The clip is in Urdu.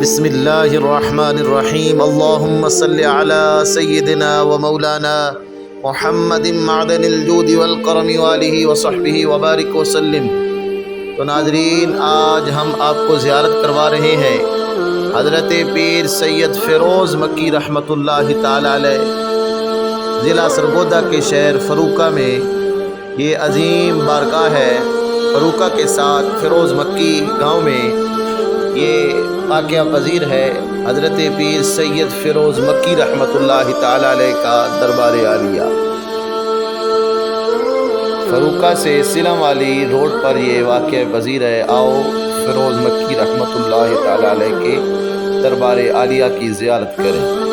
بسم اللہ الرحمن الرحیم اللہم صلی علی سیدنا و مولانا محمد معدن الجود والکرم وآلہ وصحبہ وبارک وسلم۔ تو ناظرین، آج ہم آپ کو زیارت کروا رہے ہیں حضرت پیر سید فیروز مکی رحمۃ اللہ تعالی علیہ، ضلع سرگودا کے شہر فروکہ میں یہ عظیم بارگاہ ہے۔ فروکہ کے ساتھ فیروز مکی گاؤں میں یہ واقعہ پذیر ہے حضرت پیر سید فیروز مکی رحمۃ اللہ تعالی علیہ کا دربار عالیہ۔ فروکہ سے سلم والی روڈ پر یہ واقعہ پذیر ہے۔ آؤ فیروز مکی رحمۃ اللہ تعالی علیہ کے دربار عالیہ کی زیارت کریں۔